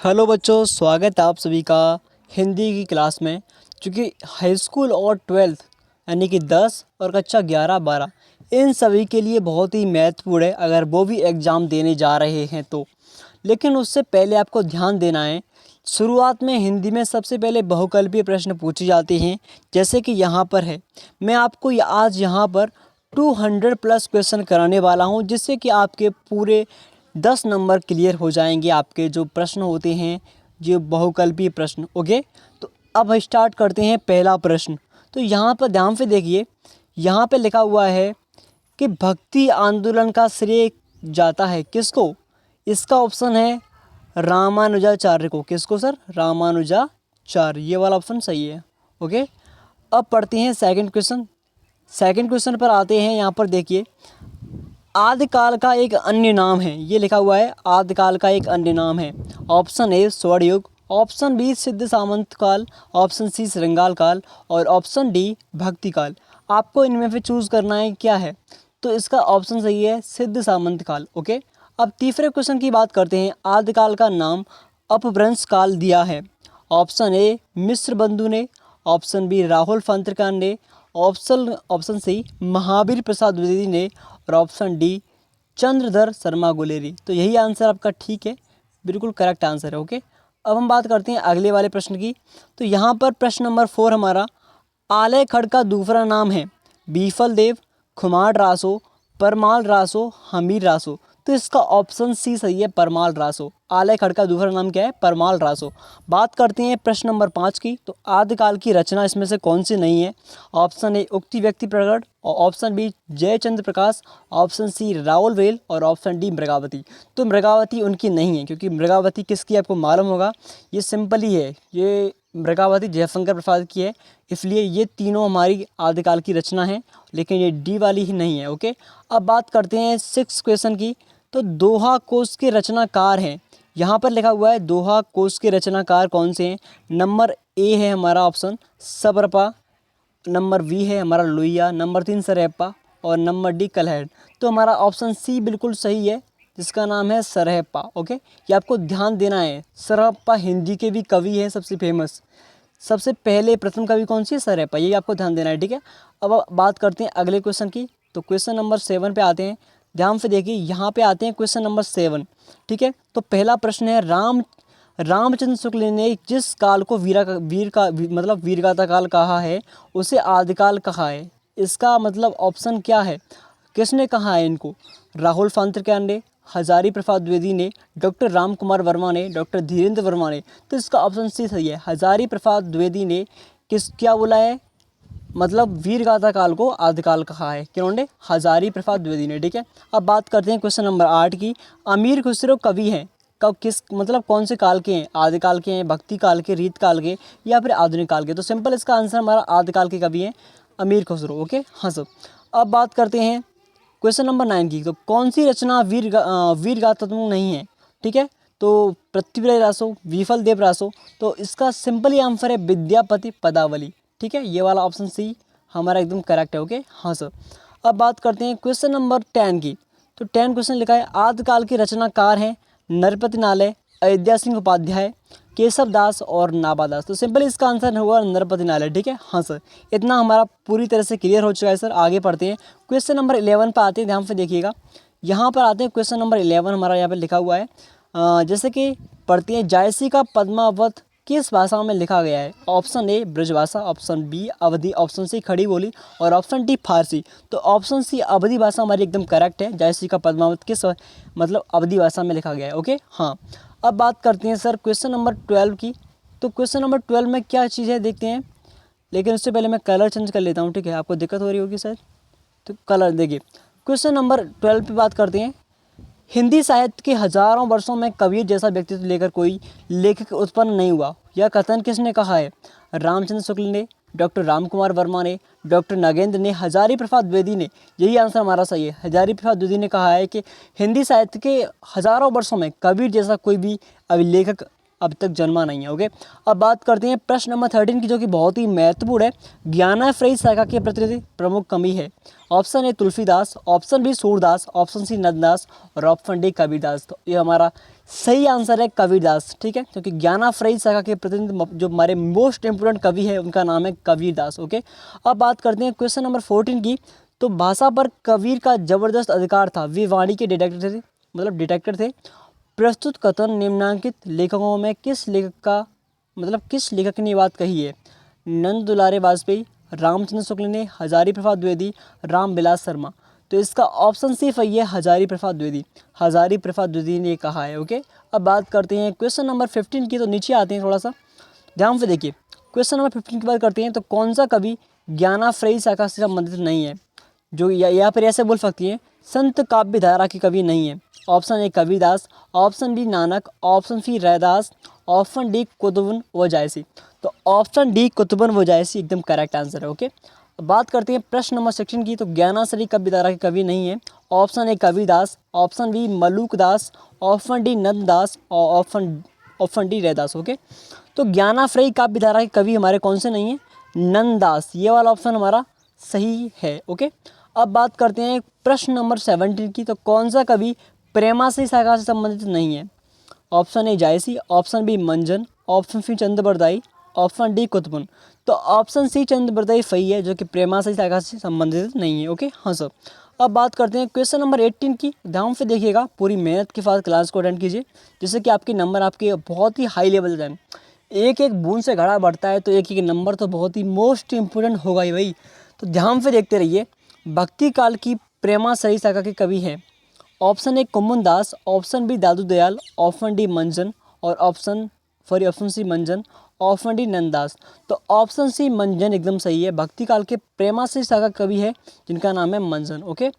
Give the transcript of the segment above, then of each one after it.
Hello बच्चों, स्वागत है आप सभी का हिंदी की क्लास में। क्योंकि हाई स्कूल और ट्वेल्थ यानी कि 10 और कक्षा 11-12 इन सभी के लिए बहुत ही महत्वपूर्ण है अगर वो भी एग्ज़ाम देने जा रहे हैं तो। लेकिन उससे पहले आपको ध्यान देना है, शुरुआत में हिंदी में सबसे पहले बहुकल्पीय प्रश्न पूछे जाते हैं। जैसे कि यहाँ पर है, मैं आपको आज यहाँ पर 200 प्लस क्वेश्चन कराने वाला हूँ, जिससे कि आपके पूरे 10 नंबर क्लियर हो जाएंगे। आपके जो प्रश्न होते हैं जो बहुकल्पीय प्रश्न। ओके, तो अब स्टार्ट करते हैं पहला प्रश्न। तो यहाँ पर ध्यान से देखिए, यहाँ पे लिखा हुआ है कि भक्ति आंदोलन का श्रेय जाता है किसको। इसका ऑप्शन है रामानुजाचार्य को। किसको सर? रामानुजाचार्य, ये वाला ऑप्शन सही है। ओके, अब पढ़ते हैं सेकंड क्वेश्चन। सेकंड क्वेश्चन पर आते हैं। यहाँ पर देखिए, आदिकाल का एक अन्य नाम है, ये लिखा हुआ है आदिकाल का एक अन्य नाम है। ऑप्शन ए स्वर्णयुग, ऑप्शन बी सिद्ध सामंत काल, ऑप्शन सी श्रृंगाल काल और ऑप्शन डी भक्ति काल। आपको इनमें से चूज़ करना है क्या है। तो इसका ऑप्शन सही है सिद्ध सामंत काल। ओके, अब तीसरे क्वेश्चन की बात करते हैं। आदिकाल का नाम अपभ्रंश काल दिया है। ऑप्शन ए मिस्र बंधु ने, ऑप्शन बी राहुल फंत्रकार ने, ऑप्शन सी महावीर प्रसाद द्विवेदी ने और ऑप्शन डी चंद्रधर शर्मा गुलेरी। तो यही आंसर आपका ठीक है, बिल्कुल करेक्ट आंसर है। ओके, अब हम बात करते हैं अगले वाले प्रश्न की। तो यहाँ पर प्रश्न नंबर 4 हमारा, आलय खड़ का दूसरा नाम है बीफल देव, खुमार रासो, परमाल रासो, हमीर रासो। तो इसका ऑप्शन सी सही है, परमाल रासो। आलय खड़ का दूसरा नाम क्या है? परमाल रासो। बात करते हैं प्रश्न नंबर 5 की। तो आदिकाल की रचना इसमें से कौन सी नहीं है? ऑप्शन ए उक्ति व्यक्ति प्रकट, और ऑप्शन बी जयचंद्र प्रकाश, ऑप्शन सी राहुल वेल और ऑप्शन डी मृगावती। तो मृगावती उनकी नहीं है, क्योंकि मृगावती किसकी आपको मालूम होगा, ये सिंपल ही है, ये मृगावती जयशंकर प्रसाद की है। इसलिए ये तीनों हमारी आदिकाल की रचना है, लेकिन ये डी वाली ही नहीं है। ओके, अब बात करते हैं 6 क्वेश्चन की। तो दोहा कोश के रचनाकार हैं, यहाँ पर लिखा हुआ है दोहा कोश के रचनाकार कौन से हैं। नंबर ए है हमारा ऑप्शन सबरपा, नंबर बी है हमारा लोहिया, नंबर 3 सरहप्पा और नंबर डी कलहड़। तो हमारा ऑप्शन सी बिल्कुल सही है, जिसका नाम है सरहप्पा। ओके, ये आपको ध्यान देना है। सरहप्पा हिंदी के भी कवि हैं सबसे फेमस। सबसे पहले प्रथम कवि कौन सी है? सरहप्पा, ये आपको ध्यान देना है। ठीक है, अब बात करते हैं अगले क्वेश्चन की। तो क्वेश्चन नंबर 7 पे आते हैं। ध्यान से देखिए, यहाँ पे आते हैं क्वेश्चन नंबर 7। ठीक है, तो पहला प्रश्न है, रामचंद्र शुक्ल ने जिस काल को वीरगाथा काल कहा है, उसे आदिकाल कहा है। इसका मतलब ऑप्शन क्या है? किसने कहा है इनको? राहुल फांत्रकार ने, हजारी प्रसाद द्विवेदी ने, डॉक्टर राम कुमार वर्मा ने, डॉक्टर धीरेन्द्र वर्मा ने। तो इसका ऑप्शन सी सही है, हजारी प्रसाद द्विवेदी ने क्या बोला है, मतलब वीरगाथा काल को आदिकाल कहा है। किन्होंने? हजारी प्रसाद द्विवेदी ने। ठीक है, अब बात करते हैं क्वेश्चन नंबर 8 की। अमीर खुसरो कवि हैं, कब किस कौन से काल के हैं? आदिकाल के हैं, भक्ति काल के, रीत काल के या फिर आधुनिक काल के? तो सिंपल इसका आंसर हमारा आदिकाल के कवि हैं अमीर खुसरो। ओके, हाँ सर। अब बात करते हैं क्वेश्चन नंबर 9 की। तो कौन सी रचना वीरगाथात्मक नहीं है? ठीक है, तो पृथ्वीराज रासो, विफल देव रासो। तो इसका सिंपल ही आंसर है विद्यापति पदावली। ठीक है, ये वाला ऑप्शन सी हमारा एकदम करेक्ट है। ओके, हाँ सर। अब बात करते हैं क्वेश्चन नंबर 10 की। तो 10 क्वेश्चन लिखा है, आदिकाल के रचनाकार हैं नरपति नालय, अयोध्या सिंह उपाध्याय, केशव दास और नाभादास। तो सिंपल इसका आंसर होगा नरपति नालय। ठीक है, हाँ सर। इतना हमारा पूरी तरह से क्लियर हो चुका है सर। आगे पढ़ते हैं, क्वेश्चन नंबर 11 पर आते हैं। ध्यान से देखिएगा, यहाँ पर आते हैं क्वेश्चन नंबर 11 हमारा यहाँ पर लिखा हुआ है। जैसे कि पढ़ते हैं, जायसी का पद्मावत किस भाषा में लिखा गया है? Option A Brajbhasha, option B Awadhi, option C Khari Boli और ऑप्शन डी फारसी। तो ऑप्शन सी अवधी भाषा हमारी एकदम करेक्ट है। जयसी का पद्मावत किस अवधी भाषा में लिखा गया है। ओके, हाँ। अब बात करते हैं सर क्वेश्चन नंबर 12 की। तो क्वेश्चन नंबर 12 में क्या चीज़ है देखते हैं, लेकिन उससे पहले मैं कलर चेंज कर लेता हूँ। ठीक है, आपको दिक्कत हो रही होगी शायद, तो कलर देखिए। क्वेश्चन नंबर 12 पे बात करते हैं, हिंदी साहित्य के हजारों वर्षों में कबीर जैसा व्यक्तित्व लेकर कोई लेखक उत्पन्न नहीं हुआ। यह कथन किसने कहा है? रामचंद्र शुक्ल ने, डॉक्टर राम कुमार वर्मा ने, डॉक्टर नागेंद्र ने, हजारी प्रसाद द्विवेदी ने। यही आंसर हमारा सही है। हजारी प्रसाद द्विवेदी ने कहा है कि हिंदी साहित्य के हजारों वर्षों में कबीर जैसा कोई भी अभिलेखक अब तक जन्मा नहीं है। ओके, अब बात करते हैं प्रश्न नंबर 13 की, जो कि बहुत ही महत्वपूर्ण है। ज्ञानाश्रयी शाखा के प्रति प्रमुख कवि है। Option A Tulsidas, option B Surdas, option C Nanddas और ऑप्शन डी कबीरदास। तो ये हमारा सही आंसर है कबीरदास, ठीक है, क्योंकि ज्ञानाफ्रयी शाखा के प्रतिनिधि जो हमारे मोस्ट इंपोर्टेंट कवि है उनका नाम है कबीरदास। ओके, अब बात करते हैं क्वेश्चन नंबर 14 की। तो भाषा पर कबीर का जबरदस्त अधिकार था, वे वाणी के डिटेक्टर थे, मतलब डिटेक्टर थे। प्रस्तुत कथन निम्नांकित लेखकों में किस लेखक का, मतलब किस लेखक ने बात कही है? नंद दुलारे वाजपेयी, रामचंद्र शुक्ल ने, हजारी प्रसाद द्विवेदी, रामविलास शर्मा। तो इसका ऑप्शन सी सही है, हजारी प्रसाद द्विवेदी। हजारी प्रसाद द्विवेदी ने कहा है। ओके, अब बात करते हैं क्वेश्चन नंबर 15 की। तो नीचे आते हैं, थोड़ा सा ध्यान से देखिए। क्वेश्चन नंबर 15 की बात करते हैं। तो कौन सा कवि ज्ञानाफ्रयी शाखा से संबंधित नहीं है? जो या फिर ऐसे बोल सकती है, संत काव्य धारा की कवि नहीं है। Option A Kabirdas, option B Nanak, option C Raidas, option D Kutuban व जायसी। तो ऑप्शन डी कुतुबन व जायसी एकदम करेक्ट आंसर है। ओके, अब बात करते हैं प्रश्न नंबर 16 की। तो ज्ञानाश्री काव्य धारा के कवि नहीं है। Option A Kabirdas, option B Malukdas, option D Nanddas और ऑप्शन डी रैदास। ओके, तो ज्ञानाश्रयी काव्य धारा के कवि हमारे कौन से नहीं है? नंददास, ये वाला ऑप्शन हमारा सही है। ओके, अब बात करते हैं प्रश्न नंबर 17 की। तो कौन सा कवि प्रेमाश्री शाखा से संबंधित नहीं है? Option A Jayasi, option B Manjhan, option C Chandbardai, option D Kutuban. तो ऑप्शन सी चंद्रबरदाई सही है, जो कि प्रेमाश्री शाखा से संबंधित नहीं है। ओके, हाँ सर। अब बात करते हैं क्वेश्चन नंबर 18 की। ध्यान से देखिएगा, पूरी मेहनत के साथ क्लास को अटेंड कीजिए, जिससे कि आपके नंबर आपके बहुत ही हाई लेवल जाए। एक एक बूंद से घड़ा बढ़ता है, तो एक एक नंबर तो बहुत ही मोस्ट इंपोर्टेंट होगा ही भाई। तो ध्यान से देखते रहिए। भक्ति काल की प्रेमाश्रयी शाखा के कवि हैं। Option A Kumun Das, option B Dadu Dayal, option D Manjhan और ऑप्शन सी मंजन, ऑप्शन डी नंददास। तो ऑप्शन सी मंजन एकदम सही है। भक्ति काल के प्रेमाश्रयी शाखा कवि है जिनका नाम है मंजन। ओके,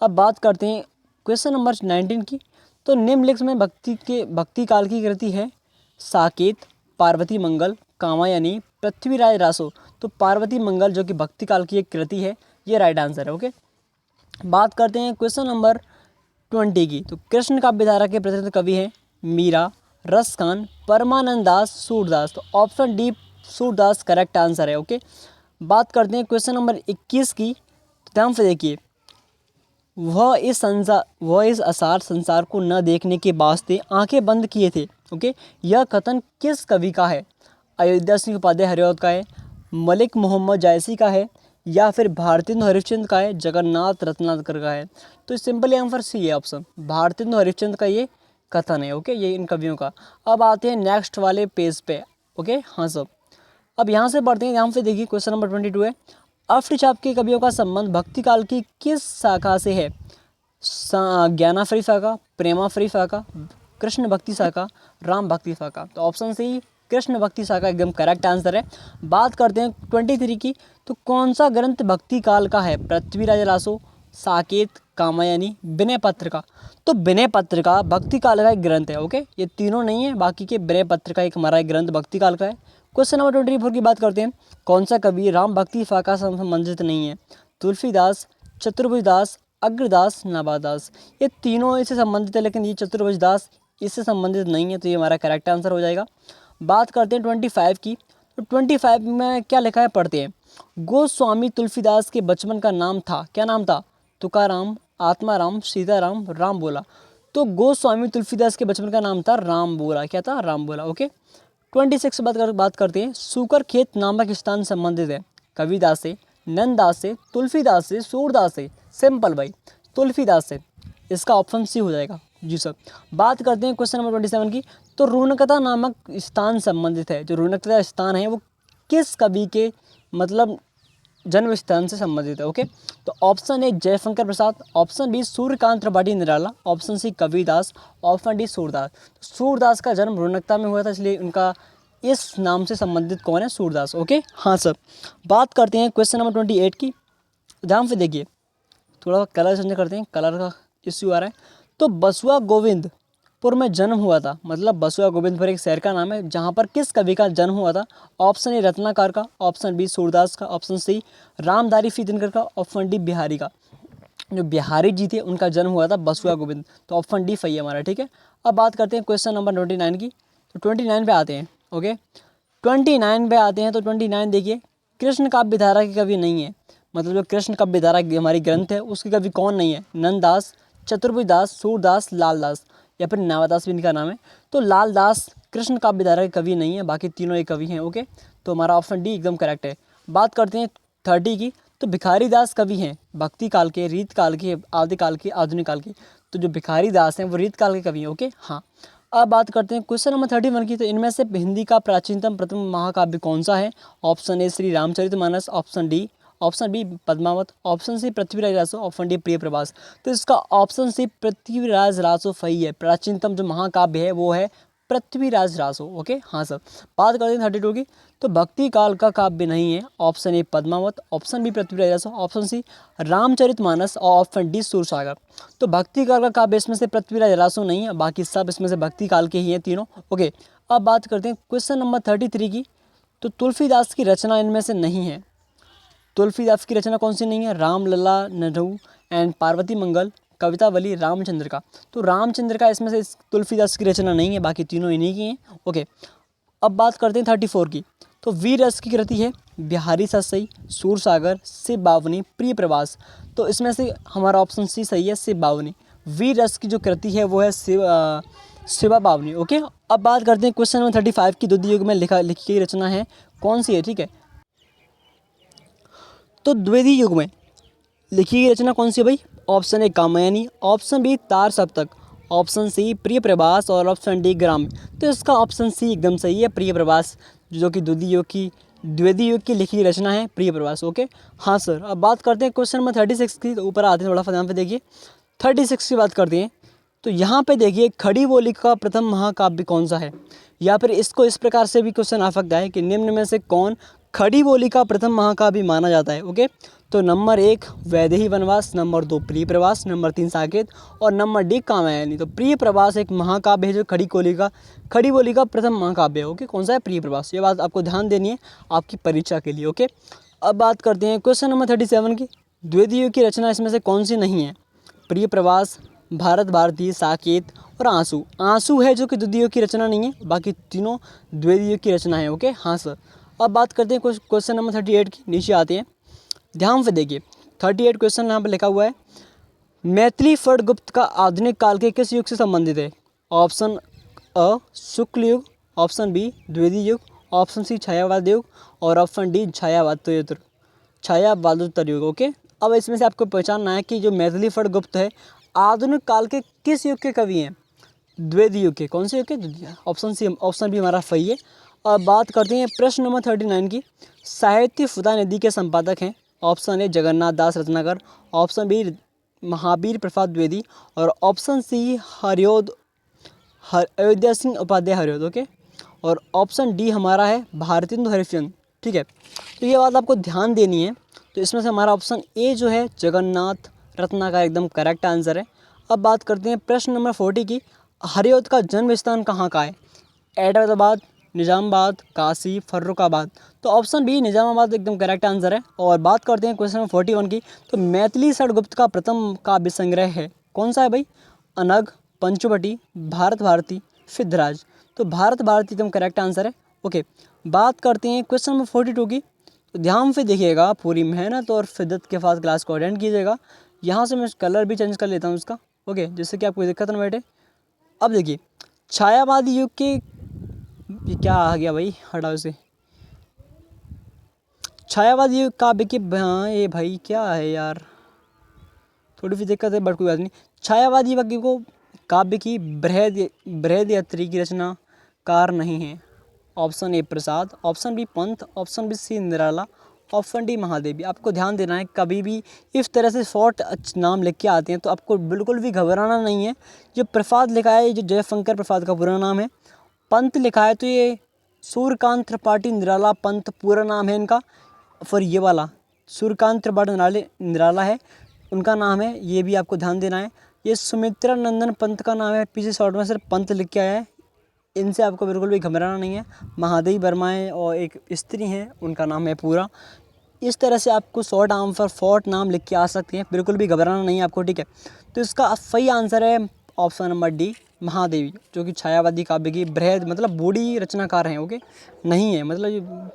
अब बात करते हैं क्वेश्चन नंबर 19 की। तो निम्नलिखित में भक्ति काल की कृति है साकेत, पार्वती मंगल, कामायनी, पृथ्वीराज रासो। तो पार्वती मंगल जो कि भक्ति काल की एक कृति है, ये राइट आंसर है। ओके, बात करते हैं क्वेश्चन नंबर 20 की। तो कृष्ण काव्य धारा के प्रसिद्ध कवि हैं मीरा, रसखान, परमानंद दास, सूरदास। तो option D Surdas correct answer है। ओके, बात करते हैं क्वेश्चन नंबर 21 की। तो ध्यान से देखिए, वह इस असार संसार को न देखने के वास्ते आंखें बंद किए थे। ओके, यह कथन किस कवि का है? अयोध्या सिंह उपाध्याय हरिऔध का है, मलिक मोहम्मद जायसी का है, या फिर भारतेंदु हरिश्चंद्र का है, जगन्नाथ रत्नाकर का है। तो सिंपली आंसर सी है ऑप्शन, भारतेंदु हरिश्चंद्र का ये कथन है। ओके, ये इन कवियों का। अब आते हैं नेक्स्ट वाले पेज पे। ओके, हाँ सब। अब यहाँ से पढ़ते हैं, यहाँ पे देखिए क्वेश्चन नंबर 22 है। अष्टचाप के कवियों का संबंध भक्ति काल की किस शाखा से है? ज्ञानाश्रयी शाखा, प्रेमाश्रयी शाखा, कृष्ण भक्ति शाखा, राम भक्ति शाखा। तो ऑप्शन सी कृष्ण भक्ति शाखा एकदम करेक्ट आंसर है। बात करते हैं 23 की। तो कौन सा ग्रंथ भक्ति काल का है? पृथ्वीराज रासो, साकेत, कामायनी, विनय पत्रिका। तो विनय पत्रिका भक्ति काल का एक ग्रंथ है। ओके, ये तीनों नहीं है, बाकी के विनय पत्रिका एक हमारा एक ग्रंथ भक्ति काल का है। क्वेश्चन नंबर 24 की बात करते हैं। कौन सा कवि राम भक्ति शाखा से संबंधित नहीं है? तुलसीदास, चतुर्भुजदास, अग्रदास, नाबादास। ये तीनों इससे संबंधित है, लेकिन ये चतुर्भुजदास इससे संबंधित नहीं है, तो ये हमारा करेक्ट आंसर हो जाएगा। बात करते हैं 25 की। तो 25 में क्या लिखा है, पढ़ते हैं। गोस्वामी तुलसीदास के बचपन का नाम था, क्या नाम था? तुकाराम, आत्माराम, सीताराम, राम बोला। तो गोस्वामी तुलसीदास के बचपन का नाम था राम बोला। क्या था? राम बोला। ओके, 26 बात करते हैं। सूकर खेत नामक स्थान संबंधित है कबीरदास से, नंददास से, तुलसीदास से, सूरदास से। सिंपल भाई, तुलसीदास से। इसका ऑप्शन सी हो जाएगा। जी सर। बात करते हैं क्वेश्चन नंबर 27 की। तो रुणकता नामक स्थान संबंधित है। जो रुणकता स्थान है वो किस कवि के मतलब जन्म स्थान से संबंधित है? ओके, तो option A Jaishankar Prasad, option B Suryakant Tripathi Nirala, option C Kabirdas, option D Surdas. Surdas का जन्म रुणकता में हुआ था, इसलिए उनका इस नाम से संबंधित कौन है? सूरदास। ओके, हाँ सर। बात करते हैं क्वेश्चन नंबर 28 की। ध्यान से देखिए, थोड़ा कलर चेंज करते हैं, कलर का इश्यू आ रहा है। तो बसुआ गोविंदपुर में जन्म हुआ था, मतलब बसुआ गोविंदपुर एक शहर का नाम है, जहाँ पर किस कवि का जन्म हुआ था? ऑप्शन ए रत्नाकर का, ऑप्शन बी सूरदास का, ऑप्शन सी रामधारी सिंह दिनकर का, ऑप्शन डी बिहारी का। जो बिहारी जी थे उनका जन्म हुआ था बसुआ गोविंद। तो ऑप्शन डी सही है हमारा। ठीक है, अब बात करते हैं क्वेश्चन नंबर 29 की। तो 29 पे आते हैं। ओके, 29 पे आते हैं। तो 29 देखिए, कृष्ण काव्य धारा के कवि नहीं है, मतलब जो कृष्ण काव्य धारा हमारी ग्रंथ है उसके कवि कौन नहीं है? नंददास, चतुर्भुजदास, सूरदास, लालदास। या फिर नावादास भी इनका नाम है। तो लाल दास कृष्ण काव्यधारा के कवि नहीं है, बाकी तीनों एक कवि हैं। ओके, तो हमारा ऑप्शन डी एकदम करेक्ट है। बात करते हैं 30 की। तो भिखारी दास कवि हैं भक्ति काल के, रीत काल के, आदि काल के, आधुनिक काल के। तो जो भिखारी दास हैं वो रीत काल के कवि हैं। ओके हाँ। अब बात करते हैं क्वेश्चन नंबर 31 की। तो इनमें से हिंदी का प्राचीनतम प्रथम महाकाव्य कौन सा है? Option A Shri Ramcharitmanas, option B Padmavat, option C Prithviraj Raso, option D Priya Pravas. तो इसका ऑप्शन सी पृथ्वीराज रासो सही है। प्राचीनतम जो महाकाव्य है वो है पृथ्वीराज रासो। ओके हाँ सर। बात करते हैं 32 की। तो भक्ति काल का काव्य नहीं है। Option A Padmavat, option B Prithviraj Raso, option C Ramcharitmanas और ऑप्शन डी सूरसागर। तो भक्ति काल का काव्य इसमें से पृथ्वीराज रासो नहीं है, बाकी सब इसमें से भक्ति काल के ही हैं तीनों। ओके, अब बात करते हैं क्वेश्चन नंबर 33 की। तो तुलसीदास की रचना इनमें से नहीं है। तुलसीदास की रचना कौन सी नहीं है? रामलला नरहु एंड पार्वती मंगल, कवितावली रामचंद्र का। तो रामचंद्र का इसमें से तुलसीदास की रचना नहीं है, बाकी तीनों इन्हीं की हैं। ओके, अब बात करते हैं 34 की। तो वीर रस की कृति है बिहारी सतसई, सूरसागर, शिव बावनी, प्रिय प्रवास। तो इसमें से हमारा ऑप्शन सी सही है, शिव बावनी। वीर रस की जो कृति है वो है शिवा बावनी। ओके, अब बात करते हैं क्वेश्चन नंबर 35 की। द्वितीय युग में लिखी गई रचना है कौन सी है? ठीक है, तो द्वितीय युग में लिखी गई रचना कौन सी है भाई? Option A Kamayani, option B तार सप्तक, ऑप्शन सी प्रिय प्रवास और ऑप्शन डी ग्राम। तो इसका ऑप्शन सी एकदम सही है, प्रिय प्रवास, जो कि द्वितीय युग की लिखी गई रचना है प्रिय प्रवास। ओके हाँ सर। अब बात करते हैं क्वेश्चन नंबर 36 की। तो ऊपर आते हैं, थोड़ा ध्यान पे देखिए। 36 की बात करते हैं। तो यहाँ पे देखिए खड़ी बोली का प्रथम महाकाव्य कौन सा है, या फिर इसको इस प्रकार से भी क्वेश्चन आ सकता है कि निम्न में से कौन खड़ी बोली का प्रथम महाकाव्य माना जाता है। ओके, तो नंबर 1 वैदेही वनवास, नंबर 2 प्रिय प्रवास, नंबर 3 साकेत और नंबर डी कामयानी। तो प्रिय प्रवास एक महाकाव्य है जो खड़ी बोली का प्रथम महाकाव्य है। ओके, कौन सा है? प्रिय प्रवास। ये बात आपको ध्यान देनी है आपकी परीक्षा के लिए। ओके, अब बात करते हैं क्वेश्चन नंबर 37 की। द्वितीय युग की रचना इसमें से कौन सी नहीं है? प्रिय प्रवास, भारत भारती, साकेत और आंसू है जो कि द्वितीय युग की रचना नहीं है, बाकी तीनों द्वितीय युग की रचना है। ओके हाँ सर। अब बात करते हैं क्वेश्चन नंबर 38 की। नीचे आते हैं, ध्यान से देखिए। 38 क्वेश्चन यहाँ पर लिखा हुआ है, मैथिली फट गुप्त का आधुनिक काल के किस युग से संबंधित है? ऑप्शन अ शुक्ल युग, ऑप्शन बी द्वितीय युग, ऑप्शन सी छायावाद युग और ऑप्शन डी छायावादोत्तर युग। ओके, अब इसमें से आपको पहचानना है कि जो मैथिली फट गुप्त है आधुनिक काल के किस युग के कवि हैं? द्वितीय युग के। कौन से युग के? द्वितीय। ऑप्शन भी हमारा सही है। अब बात करते हैं प्रश्न नंबर 39 की। साहित्य फुदा नदी के संपादक हैं। Option A Jagannath Das Ratnakar, option B Mahavir Prasad Dwivedi और option C Ayodhya Singh Upadhyay Hariaudh. Okay, और ऑप्शन डी हमारा है भारतेंदु हरिश्चंद्र। ठीक है, तो ये बात आपको ध्यान देनी है। तो इसमें से हमारा ऑप्शन ए जो है जगन्नाथ रत्नाकर एकदम करेक्ट आंसर है। अब बात करते हैं प्रश्न नंबर 40 की। हरिऔध का जन्म स्थान कहाँ का है? ऐबटाबाद, निजामाबाद, काशी, फर्रुखाबाद। तो ऑप्शन बी निजामाबाद एकदम करेक्ट आंसर है। और बात करते हैं क्वेश्चन नंबर 41 की। तो मैथिली षटगुप्त का प्रथम काव्य संग्रह है कौन सा है भाई? अनग, पंचवटी, भारत भारती, सिद्धराज। तो भारत भारती एकदम करेक्ट आंसर है। ओके, बात करते हैं क्वेश्चन नंबर 42 की। तो ध्यान से देखिएगा, पूरी मेहनत और शिद्दत के साथ क्लास को अटेंड कीजिएगा। यहाँ से मैं कलर भी चेंज कर लेता हूँ इसका। ओके, जिससे कि आपको दिक्कत ना बैठे। अब देखिए, छायावादी युग के, ये क्या आ गया भाई, हटाओ इसे। छायावादी युग काव्य के, हाँ ये भाई क्या है यार, थोड़ी सी दिक्कत है बट कोई बात नहीं। छायावादी काव्य की बृहदयत्री की रचनाकार नहीं है। Option A Prasad, option B Pant, option B C Nirala, option D Mahadevi. आपको ध्यान देना है, कभी भी इस तरह से शॉर्ट नाम लिख के आते हैं तो आपको बिल्कुल भी घबराना नहीं है। जो प्रसाद लिखा है, जो जयशंकर प्रसाद का पूरा नाम है। पंत लिखा है तो ये सूर्यकांत त्रिपाठी निराला पंत पूरा नाम है इनका। फिर ये वाला सूर्यकांत त्रिपाठी निराला है, उनका नाम है, ये भी आपको ध्यान देना है। ये सुमित्रा नंदन पंत का नाम है, पीछे शॉर्ट में सिर्फ पंत लिख के आया है। इनसे आपको बिल्कुल भी घबराना नहीं है। महादेवी वर्मा है और एक स्त्री हैं, उनका नाम है पूरा। इस तरह से आपको शॉर्ट आंसर शॉर्ट नाम लिख के आ सकते हैं, बिल्कुल भी घबराना नहीं है आपको। ठीक है, तो इसका सही आंसर है ऑप्शन नंबर डी महादेवी, जो कि छायावादी काव्य की बृहद मतलब बूढ़ी रचनाकार हैं। ओके, नहीं है मतलब।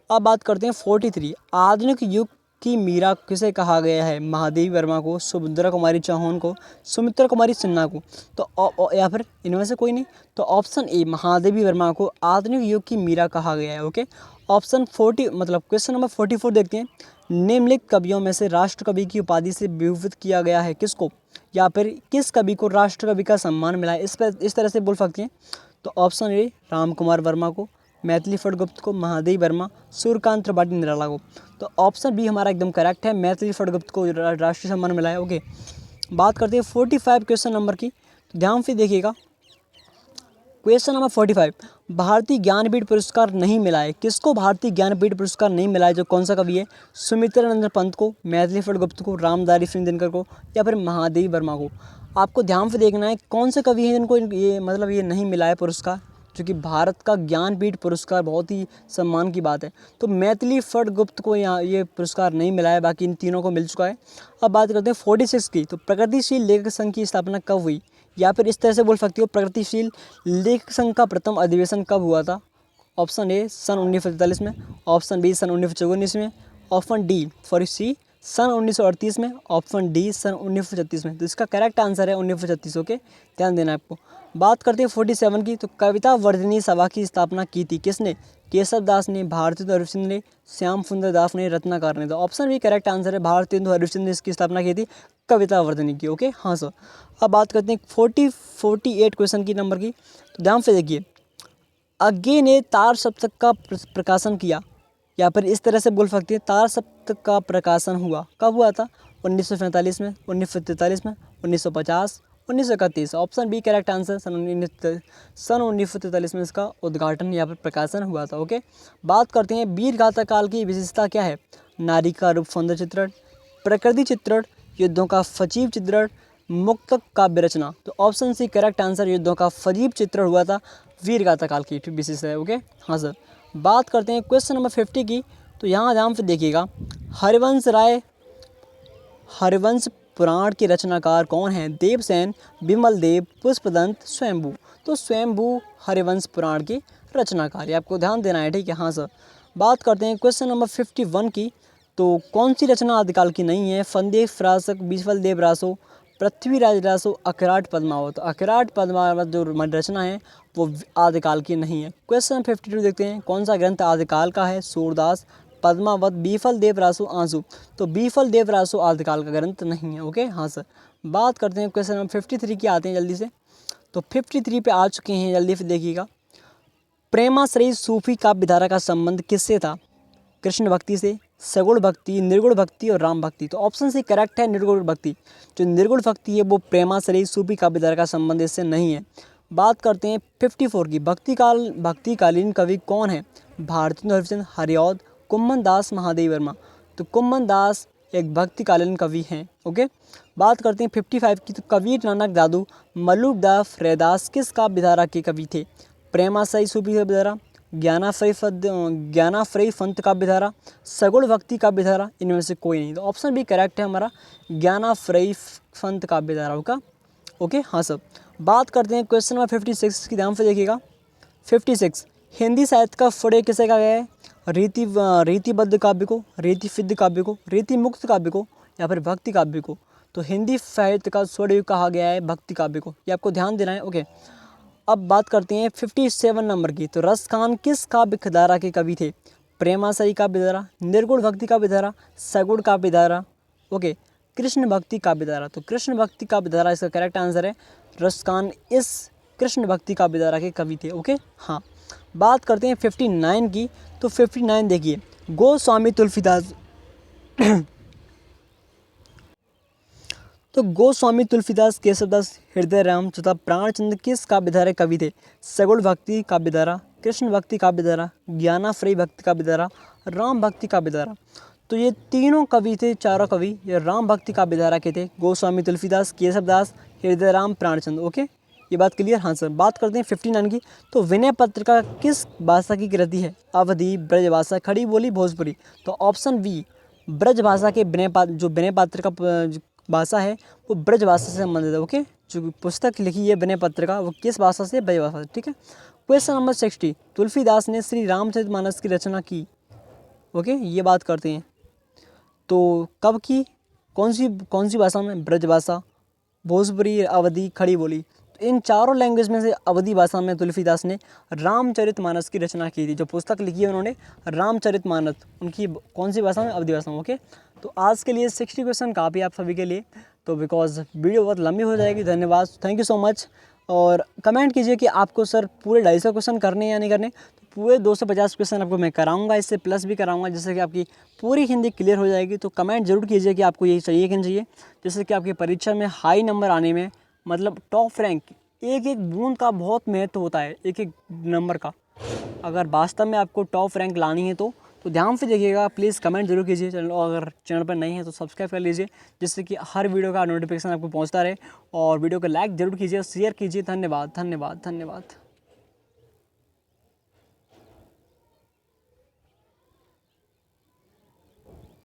अब बात करते हैं 43 आधुनिक युग की मीरा किसे कहा गया है? महादेवी वर्मा को, सुभद्रा कुमारी चौहान को, सुमित्रा कुमारी सिन्हा को। तो या फिर इनमें से कोई नहीं। तो ऑप्शन ए महादेवी वर्मा को आधुनिक युग की मीरा कहा गया है। ओके, ऑप्शन 40 मतलब क्वेश्चन नंबर 44 देखते हैं। निम्नलिखित कवियों में से राष्ट्र कवि की उपाधि से विभूषित किया गया है किसको? या फिर किस कवि को राष्ट्र कवि का सम्मान मिला है? इस तरह से बोल सकते हैं। तो ऑप्शन ए राम कुमार वर्मा को, मैथिली फटगुप्त को, महादेवी वर्मा, सूर्यकांत त्रिपाठी निराला को। तो ऑप्शन बी हमारा एकदम करेक्ट है, मैथिली फटगुप्त को राष्ट्रीय सम्मान मिला है। ओके, बात करते हैं 45 क्वेश्चन नंबर की। तो ध्यान से देखिएगा, क्वेश्चन नंबर 45, भारतीय ज्ञानपीठ पुरस्कार नहीं मिला है किसको? भारतीय ज्ञानपीठ पुरस्कार नहीं मिला है जो कौन सा कवि है? सुमित्रा नंदन पंत को, मैथिली फटगुप्त को, रामधारी सिंह दिनकर को, या फिर महादेवी वर्मा को। आपको ध्यान से देखना है कौन से कवि हैं जिनको ये मतलब ये नहीं मिला है पुरस्कार, क्योंकि भारत का ज्ञानपीठ पुरस्कार बहुत ही सम्मान की बात है। तो मैथिली फटगुप्त को यहाँ ये पुरस्कार नहीं मिला है, बाकी इन तीनों को मिल चुका है। अब बात करते हैं 46 की। तो प्रगतिशील लेखक संघ की स्थापना कब हुई? या फिर इस तरह से बोल सकते हो, प्रगतिशील लेखक संघ का प्रथम अधिवेशन कब हुआ था? ऑप्शन ए सन 1943 में, ऑप्शन बी सन 1919 में, ऑप्शन डी सॉरी सी सन 1938 में, ऑप्शन डी सन 1936 में। तो इसका करेक्ट आंसर है 1936। ओके, ध्यान देना आपको। बात करते हैं 47 की। तो कविता वर्धिनी सभा की स्थापना की थी किसने? केशव दास ने, भारतेंदु हरिश्चंद्र ने, श्याम सुंदर दास ने, रत्नाकर ने। तो ऑप्शन भी करेक्ट आंसर है, भारतेंदु हरिश्चंद्र ने इसकी स्थापना की थी कविता वर्धिनी की। ओके, हाँ सर। अब बात करते हैं 48 क्वेश्चन की नंबर की। तो ध्यान से देखिए, अज्ञे ने तार सप्तक का प्रकाशन किया, या फिर इस तरह से बोल सकते हैं तार सप्तक का प्रकाशन हुआ कब हुआ था? 1945 में, 1943 में, 1950, 1931। ऑप्शन बी करेक्ट आंसर, सन 1943 में इसका उद्घाटन या फिर प्रकाशन हुआ था। ओके, बात करते हैं वीर गाथा काल की विशेषता क्या है? नारी का रूप सौंदर्य चित्रण, प्रकृति चित्रण, युद्धों का सजीव चित्रण, मुक्तक काव्य रचना। तो ऑप्शन सी करेक्ट आंसर, युद्धों का सजीव चित्रण हुआ था वीर गाथा काल की विशेषता है। ओके, हाँ सर। बात करते हैं क्वेश्चन नंबर 50 की। तो यहाँ ध्यान से देखिएगा, हरिवंश पुराण के रचनाकार कौन हैं? देवसेन, विमल देव, पुष्पदंत, स्वयंभू। तो स्वयंभू हरिवंश पुराण के रचनाकार, ये आपको ध्यान देना है, ठीक है, हाँ सर। बात करते हैं क्वेश्चन नंबर 51 की। तो कौन सी रचना आदिकाल की नहीं है? फंदे फ्रासक, बीसफल देव रासो, पृथ्वीराज रासो, अखराट पद्मावत। अखराट पद्मावत जो रचना है वो आदिकाल की नहीं है। क्वेश्चन 52 देखते हैं, कौन सा ग्रंथ आदिकाल का है? सूरदास, पद्मावत, बीफल देव रासो, आंसू। तो बीफल देव रासो आदिकाल का ग्रंथ नहीं है। ओके, हाँ सर। बात करते हैं क्वेश्चन नंबर 53 की, आते हैं जल्दी से। तो 53 पे आ चुके हैं, जल्दी से देखिएगा। प्रेमाश्रयी सूफी काव्य धारा का संबंध किससे था? कृष्ण भक्ति से, सगुण भक्ति, निर्गुण भक्ति और राम भक्ति। तो ऑप्शन से करेक्ट है निर्गुण भक्ति। जो निर्गुण भक्ति है वो प्रेमाश्रयी सूफी काव्य धारा का संबंध इससे नहीं है। बात करते हैं 54 की। भक्तिकालीन कवि कौन है? भारतेंदु हरिश्चंद्र, हरिऔध, कुम्मन दास, महादेवी वर्मा। तो कुम्मन दास एक भक्तिकालीन कवि हैं। ओके, बात करते हैं 55 की। तो कबीर, नानक, दादू, मलुकदास, रैदास किस काव्य धारा के कवि थे? प्रेमाश्रयी सूफी काव्य धारा, ज्ञानाश्रयी फंत काव्य धारा, सगुण भक्ति काव्य धारा, इनमें से कोई नहीं। तो ऑप्शन भी करेक्ट है हमारा, ज्ञानाश्रयी फंत काव्य धारा का। ओके, हाँ सब। बात करते हैं क्वेश्चन नंबर 56 की, ध्यान से देखिएगा। 56, हिंदी साहित्य का फड़े किसे कहा गया है? रीतिबद्ध काव्य को, रीतिसिद्ध काव्य को, रीति मुक्त काव्य को, या फिर भक्ति काव्य को। तो हिंदी साहित्य का स्वर्ण युग कहा गया है भक्ति काव्य को, ये आपको ध्यान देना है। ओके, अब बात करते हैं 57 नंबर की। तो रस खान किस काव्य धारा के कवि थे? प्रेमाश्रयी काव्य धारा, निर्गुण भक्ति काव्य धारा, सगुण काव्य धारा, ओके, कृष्ण भक्ति काव्य धारा। तो कृष्ण भक्ति काव्य धारा इसका करेक्ट आंसर है। रस खान इस कृष्ण भक्ति काव्य धारा के कवि थे। ओके, हाँ। बात करते हैं 59 की। तो 59 देखिए, गोस्वामी तुलसीदास तो गोस्वामी तुलसीदास, केशवदास, हृदय राम तथा प्राणचंद्र किस काव्य धारा के कवि थे? सगुण भक्ति काव्य धारा, कृष्ण भक्ति काव्य धारा, ज्ञानाश्रयी भक्ति काव्य धारा, राम भक्ति काव्य धारा। तो ये तीनों कवि थे, चारों कवि ये राम भक्ति काव्य धारा के थे। गोस्वामी तुलसीदास, केशवदास, हृदय राम, प्राणचंद्र। ओके, ये बात क्लियर? हाँ सर। बात करते हैं 59 की। तो विनय पत्रिका किस भाषा की कृति है? अवधी, ब्रजभाषा, खड़ी बोली, भोजपुरी। तो ऑप्शन बी ब्रज भाषा के विनय पत्रिका भाषा है वो ब्रज भाषा से संबंधित है। ओके, जो पुस्तक लिखी है विनय पत्रिका वो किस भाषा से? ब्रज भाषा से। ठीक है। क्वेश्चन नंबर 60, तुलसीदास ने श्री रामचरितमानस की रचना की। ओके, ये बात करते हैं। तो कब की, कौन सी भाषा में? ब्रजभाषा, भोजपुरी, अवधी, खड़ी बोली। तो इन चारों लैंग्वेज में से अवधी भाषा में तुलसीदास ने रामचरितमानस की रचना की थी। जो पुस्तक लिखी है उन्होंने रामचरितमानस, उनकी कौन सी भाषा में? अवधी भाषा में। ओके, तो आज के लिए 60 क्वेश्चन काफ़ी आप सभी के लिए, तो बिकॉज वीडियो बहुत लंबी हो जाएगी। धन्यवाद, थैंक यू सो मच। और कमेंट कीजिए कि आपको सर पूरे 250 क्वेश्चन करने या नहीं करने। तो पूरे 250 क्वेश्चन आपको मैं कराऊंगा, इससे प्लस भी कराऊंगा, जिससे कि आपकी पूरी हिंदी क्लियर हो जाएगी। तो कमेंट जरूर कीजिए कि आपको यही चाहिए कि नहीं चाहिए, जिससे कि आपकी परीक्षा में हाई नंबर आने में, मतलब टॉप रैंक, एक एक बूंद का बहुत महत्व होता है, एक एक नंबर का। अगर वास्तव में आपको टॉप रैंक लानी है तो ध्यान से देखिएगा। प्लीज़ कमेंट जरूर कीजिए। चैनल, अगर चैनल पर नहीं है तो सब्सक्राइब कर लीजिए, जिससे कि हर वीडियो का नोटिफिकेशन आपको पहुंचता रहे। और वीडियो को लाइक जरूर कीजिए, शेयर कीजिए। धन्यवाद, धन्यवाद, धन्यवाद।